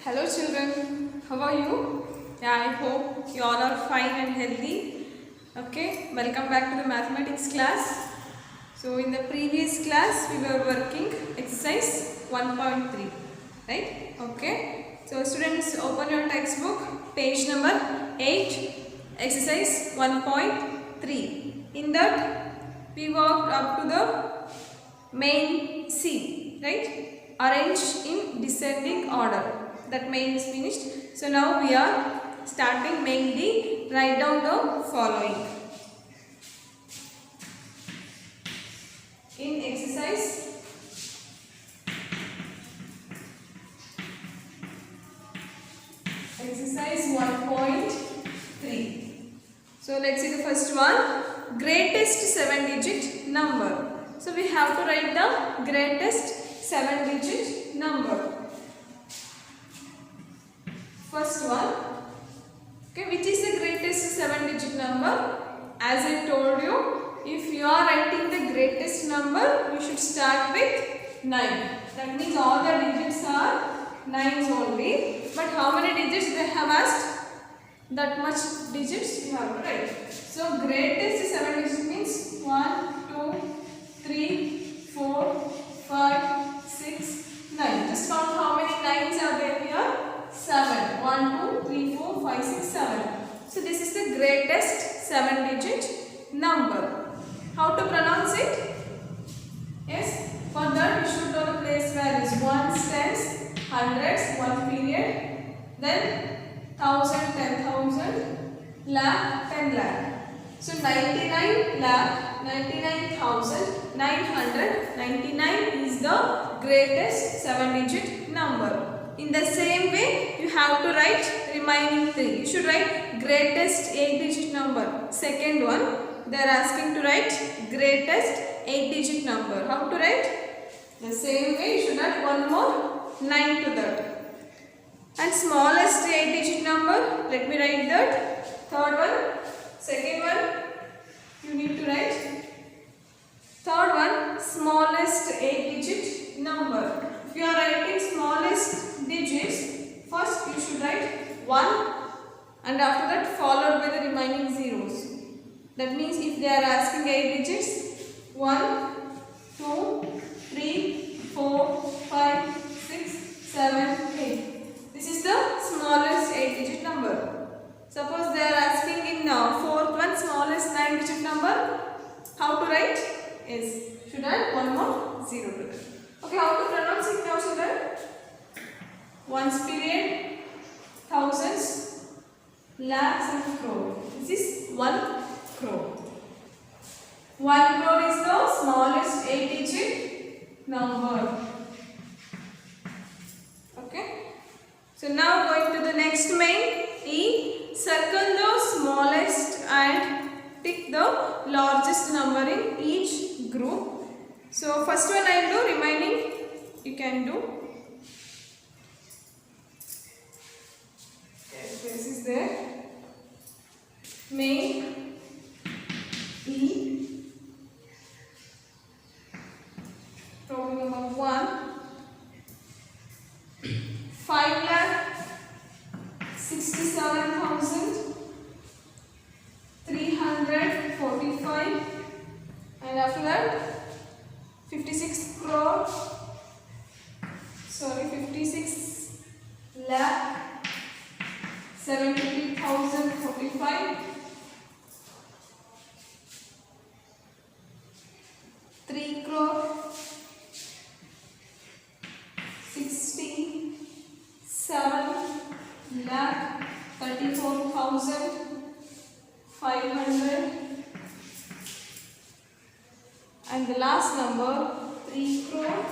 Hello children, how are you? Yeah, I hope you all are fine and healthy. Okay, welcome back to the mathematics class. So in the previous class we were working exercise 1.3, right? Okay, so students open your textbook, page number 8, exercise 1.3. In that we worked up to the main C, right? Arranged in descending order. That main is finished. So now we are starting main D. Write down the following. In exercise 1.3. So let's see the first one. Greatest 7-digit number. So we have to write the greatest 7-digit number. First one. Okay, which is the greatest 7-digit number? As I told you, if you are writing the greatest number, you should start with 9. That means all the digits are 9s only. But how many digits they have asked? That much digits you have to write. So greatest 7 digits means 1, 2, 3, 4, 5, 6, 9. Just count how many 9s are there here. 7. 1, 2, 3, 4, 5, 6, 7. So this is the greatest 7-digit number. How to pronounce it? Yes. For that we should know the place values. Ones, tens, hundreds, 1 period. Then 1000, 10,000, lakh, 10 lakh. So 99 lakh, 99,999 is the greatest 7-digit number. In the same way, you have to write remaining 3. You should write greatest 8-digit number. Second one, they are asking to write greatest 8-digit number. How to write? The same way, you should add one more 9 to that. And smallest 8-digit number, let me write that. Third one, second one, you need to write. Third one, smallest 8-digit number. If you are writing smallest digits, first you should write 1 and after that followed by the remaining zeros. That means if they are asking 8 digits, 1, 2, 3, 4, 5, 6, 7, 8. This is the smallest 8-digit number. Suppose they are asking in fourth one, smallest 9-digit number. How to write? Yes, should add one more 0 to that. Okay, how to pronounce it now, children? Ones period, thousands, lakhs and crore. This is 1 crore. 1 crore is the smallest 8-digit number. Okay. So now going to the next main E. Circle the smallest and tick the largest number in each group. So first one I will do, remaining you can do. Okay, this is there. Main E. Problem number 1. 5,67,345 and after that 56 crore, 56 lakh 73,045, 3 crore, 67 lakh 34,500 and the last number 3 crore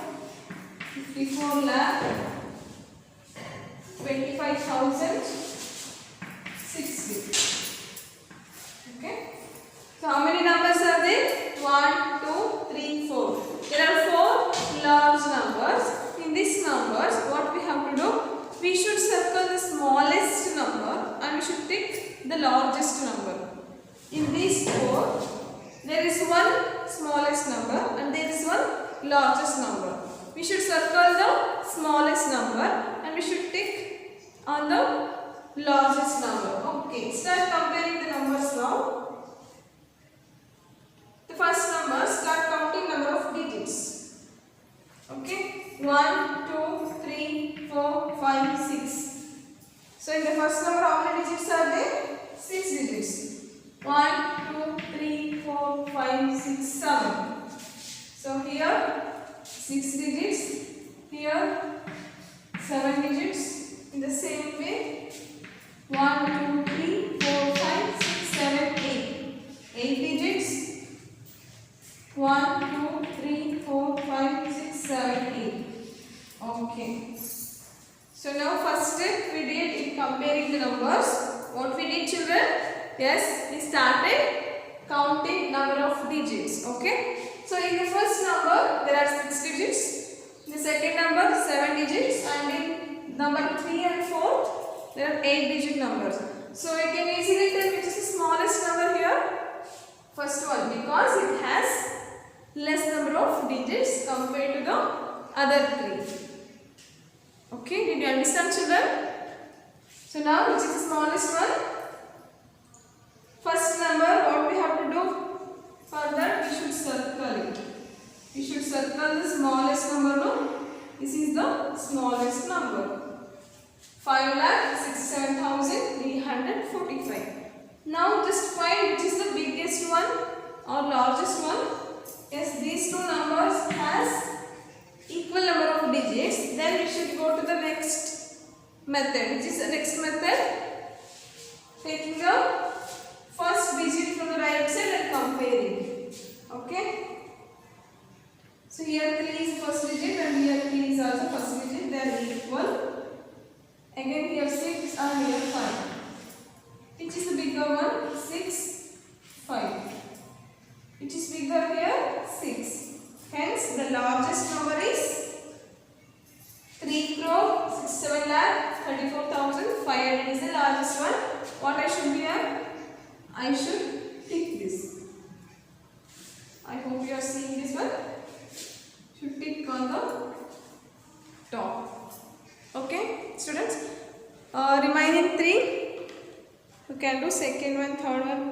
54 lakh 25,060. Okay. So how many numbers are there? 1, 2, 3, 4. There are 4 large numbers. In these numbers, what we have to do? We should circle the smallest number and we should tick the largest number. In these 4, there is one smallest number and there is one largest number. We should circle the smallest number and we should tick on the largest number. Okay, start comparing the numbers now. The first number, start counting number of digits. Okay, 1, 2, 3, 4, 5, 6. So in the first number, how many digits are there? 6 digits. 1, 2, 3, 4, 5, 6, 7. So here 6 digits, here 7 digits. In the same way, 1, 2, 3, 4, 5, 6, 7, 8. 8 digits. 1, 2, 3, 4, 5, 6, 7, 8. Okay. So now first step we did in comparing the numbers. What we did, children? Yes, we started counting number of digits. Okay. So in the first number there are 6 digits. In the second number 7 digits, and in number 3 and 4 there are 8 digit numbers. So you can easily tell which is the smallest number here. First one, because it has less number of digits compared to the other 3. Okay, did you understand, children? So now which is the smallest one? First number, what we have to do? For that we should circle it. We should circle the smallest number. No? This is the smallest number. 5,67,345. Now just find which is the biggest one or largest one. Yes, these two numbers has equal number of digits. Then we should go to the next method. Which is the next method? Taking the first digit from the right side and comparing. Okay. So here 3 is first digit and here 3 is also first digit. They are equal. Again here 6 and here 5. Which is the bigger one? 6, 5. Which is bigger here? 6. Hence the largest number is 3,67,34,500 is the largest one. What I should be here? I should tick this. I hope you are seeing this one. Should tick on the top. Okay, students. Remaining 3. You can do second one, third one,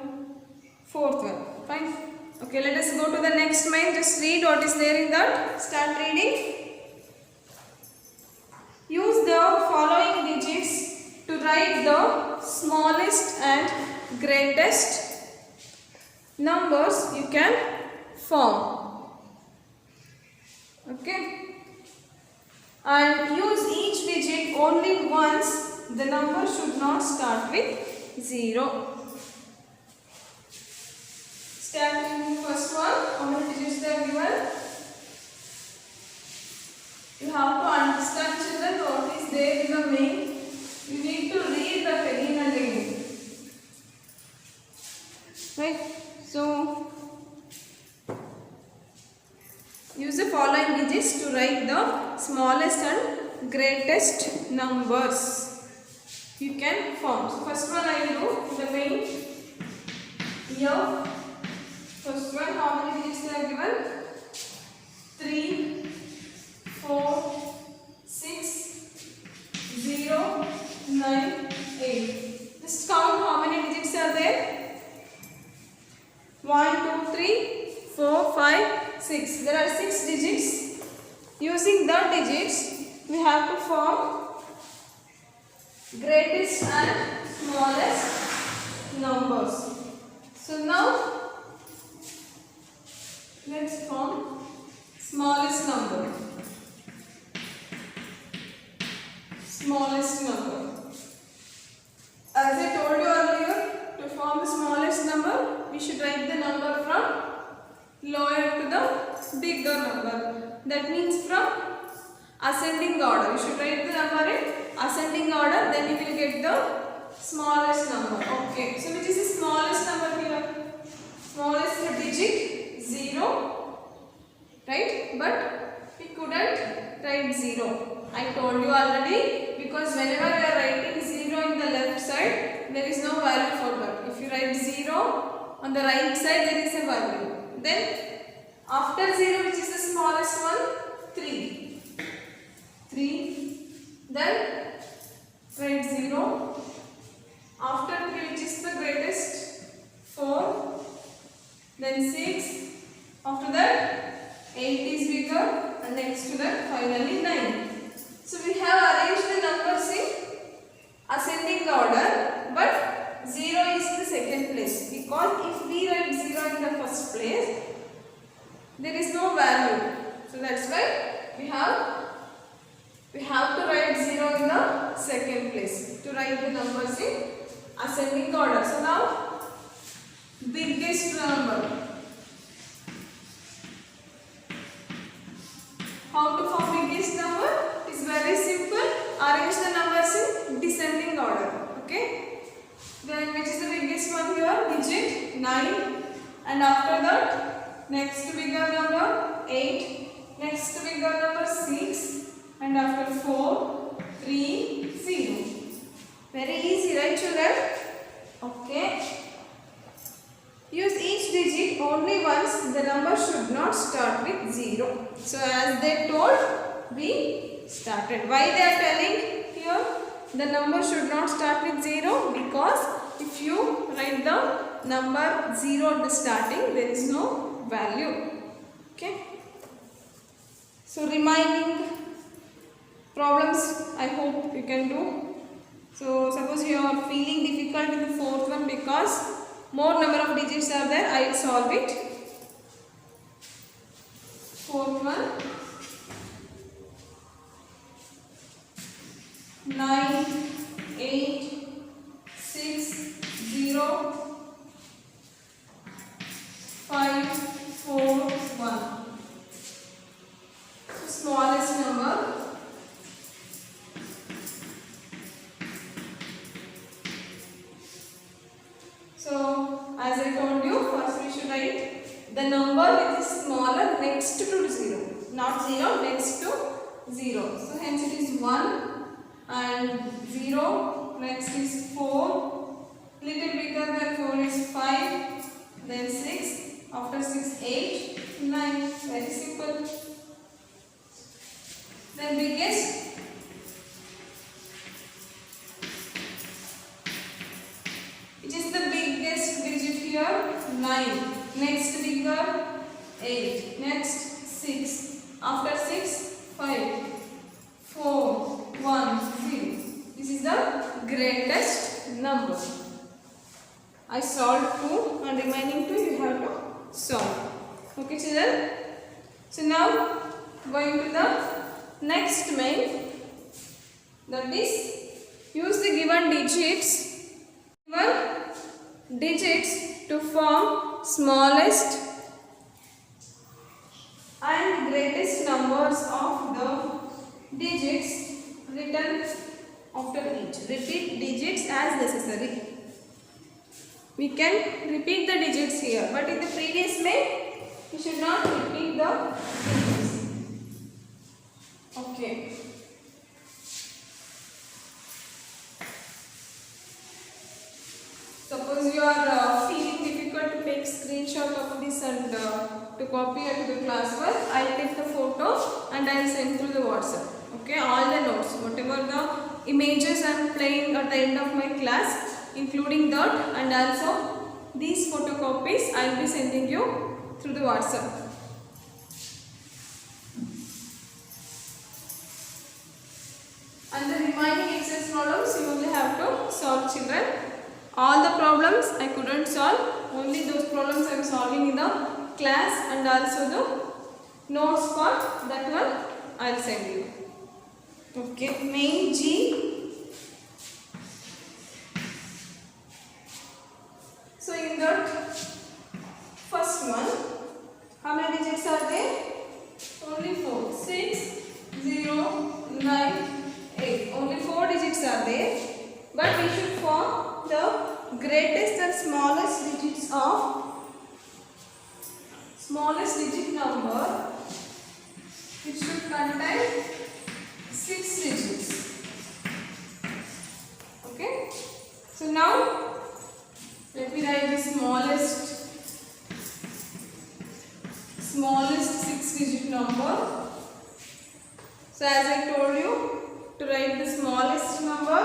fourth one. Fine. Okay, let us go to the next main. Just read what is there in that. Start reading. Use the following digits to write the smallest and greatest numbers you can form. Okay. And use each digit only once. The number should not start with 0. Starting the first one, how many digits they are given? You have to understand, children, what is there in the main. You need to read the again and again. Right? So, use the following digits to write the smallest and greatest numbers you can form. So, first one I will do the main. Here. First one, how many digits they are given? 3, 4, 6, 0, 9, 8. Just count how many digits are there. 1, 2, 3, 4, 5, 6. There are 6 digits. Using the digits, we have to form greatest and smallest numbers. So now, let's form smallest number. Smallest number. As I told you earlier, to form the smallest number, we should write the number from lower to the bigger number. That means from ascending order. You should write the number in ascending order, then you will get the smallest number. Okay. So which is the smallest number here? Smallest digit 0, right? But we couldn't write 0. I told you already, because whenever we are writing 0 in the left side, there is no value for that. If you write 0 on the right side, there is a value. Then after 0, which is the smallest one? 3. Then write 0. After 3, which is the greatest? 4. Then 6. After that 8 is bigger, and next to that finally 9. So we have arranged the numbers in ascending order, but 0 is the second place, because if we write 0 in the first place, there is no value. So that's why we have to write 0 in the second place to write the numbers in ascending order. So now biggest number. How to form biggest number? It is very simple. Arrange the numbers in descending order. Okay. Then which is the biggest one here? Digit 9. And after that, next bigger number 8. Next bigger number 6. And after 4, 3, 0. Very easy, right children? Okay. Use each digit only once. The number should not start with 0. So as they told, we started. Why they are telling here? The number should not start with 0, because if you write the number 0 at the starting, there is no value. Okay. So remaining problems I hope you can do. So suppose you are feeling difficult in the fourth one because more number of digits are there, I will solve it. Fourth one, 9, 8, 6, 0, 5, 4, 1. So smallest number. So as I told you, first we should write the number which is smaller next to 0, not 0, next to 0. So hence it is 1 and 0, next is 4, little bigger than 4 is 5, then 6, after 6, 8, 9, very simple. Then biggest, which is the biggest digit here, 9, next bigger 8, next 6, after 6, 5, 4, 1, 0. This is the greatest number. I solved 2 and remaining 2 you have to solve. Okay children? So now going to the next main, that is use the given digits to form smallest and greatest numbers of the digits written after each. Repeat digits as necessary. We can repeat the digits here, but in the previous main, we should not repeat the digits. Okay. Suppose you are feeling difficult to take screenshot of this and to copy it to the class work, I will take the photo and I will send through the WhatsApp. Okay, all the notes, whatever the images I am playing at the end of my class, including that, and also these photocopies I will be sending you through the WhatsApp. And the remaining exercise problems you only have to solve, children. All the problems I couldn't solve, only those problems I am solving in the class, and also the notes part, that one I will send you. Okay, main G. So in that first one, how many digits are there? Only 4. 6, 0, 9, 8. Only 4 digits are there. But we should form the greatest and smallest digits of smallest digit number, which should contain 6 digits. Okay. So now let me write the smallest 6 digit number. So as I told you, to write the smallest number,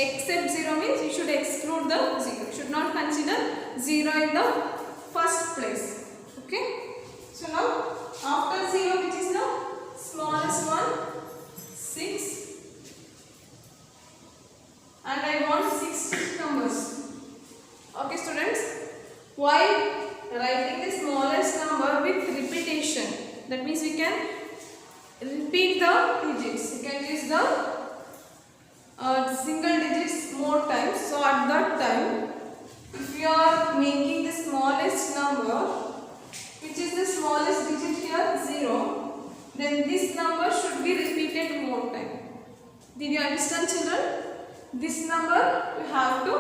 Except 0 means you should exclude the 0. You should not consider 0 in the first place. Okay. So now after 0, which is the smallest one? 6. And I want 6 numbers. Okay students. While writing the smallest number with repetition, that means we can repeat the digits. You can use the single digits more times. So at that time, if you are making the smallest number, which is the smallest digit here, 0, then this number should be repeated more time. Did you understand, children? This number you have to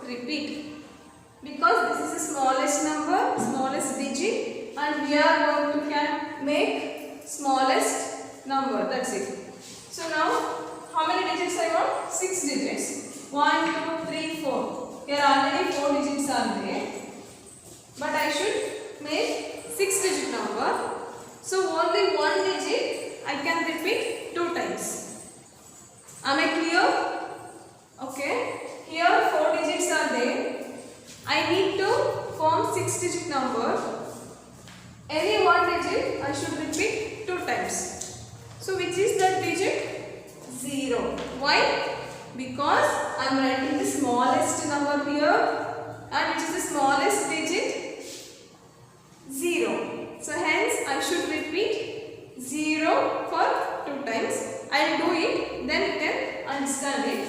repeat, because this is the smallest number, smallest digit, and we are going to make smallest number. That's it. So now, how many digits I want? 6 digits. 1, 2, 3, 4. Here already 4 digits are there. But I should make 6 digit number. So only 1 digit I can repeat 2 times. Am I clear? Okay. Here 4 digits are there. I need to form 6 digit number. Any 1 digit I should repeat 2 times. So which is that digit? 0. Why? Because I am writing the smallest number here, and which is the smallest digit? 0. So hence I should repeat 0 for 2 times. I will do it, then you can understand it.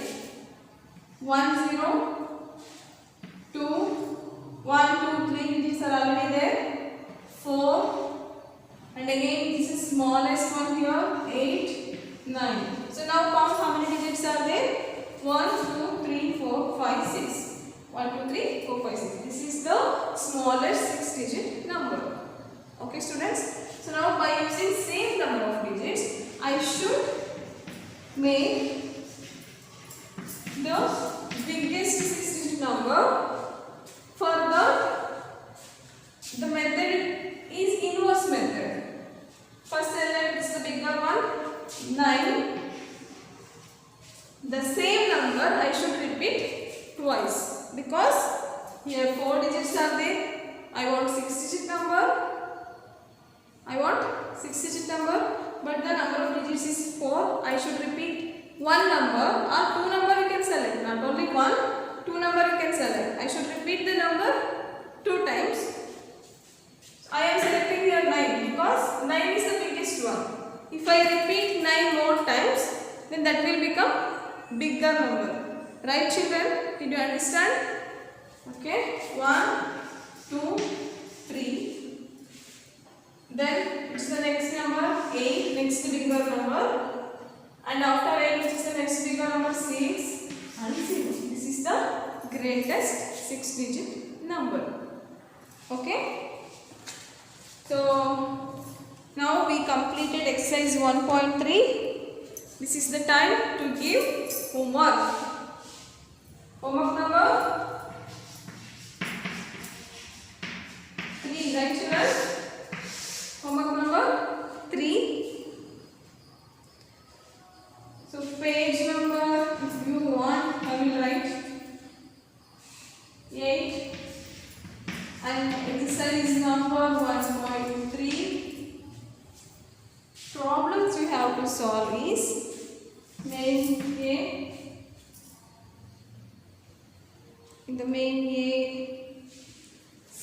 1, 0, 2, 1, 2, 3 digits are already there. 4, and again this is smallest one here, 8, 9. So now count how many digits are there. 1, 2, 3, 4, 5, 6. 1, 2, 3, 4, 5, 6. This is the smallest 6 digit number. Okay students. So now by using same number of digits, I should make the biggest 6 digit number. For that, the method is inverse method. First element is the bigger one, 9. The same number I should repeat twice, because here 4 digits are there. I want 6 digit number. But the number of digits is 4. I should repeat 1 number or 2 number you can select. Not only 1, 2 number you can select. I should repeat the number 2 times. I am selecting here 9 because 9 is the biggest one. If I repeat 9 more times, then that will become bigger number. Right children? Did you understand? Okay. 1, 2, 3. Then it's the next number 8, next bigger number. And after 8, which is the next bigger number 6 and 0. This is the greatest 6 digit number. Okay. So now we completed exercise 1.3. This is the time to give homework. Homework number 3, right children? Homework number 3. So page number, if you want, I will write 8 and exercise number 1.3. Problems you have to solve is main A. In the main A, C,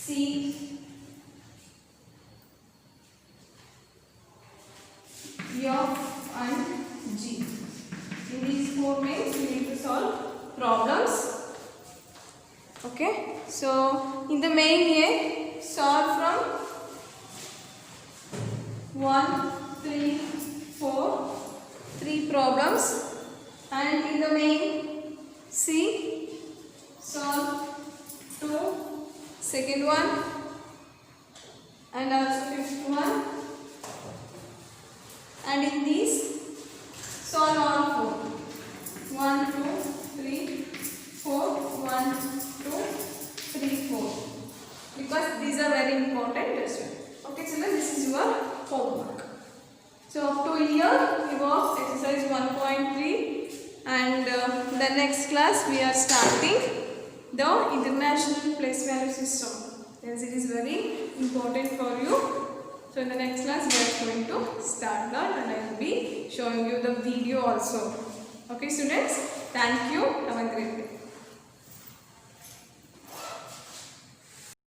F and G. In these 4 mains we need to solve problems. Okay. So in the main A, solve from 1, 3, 4, 3 problems, and in the main C, solve 2, second one, and also fifth one, and in these solve all 4. 1, 2, 3, 4, 1, 2, 3, 4. Because these are very important as well. Okay, children, this is your homework. So up to here we worked exercise 1.3 and in the next class we are starting the international place value system, as it is very important for you. So in the next class we are going to start that, and I will be showing you the video also. Okay students, thank you, have a great day.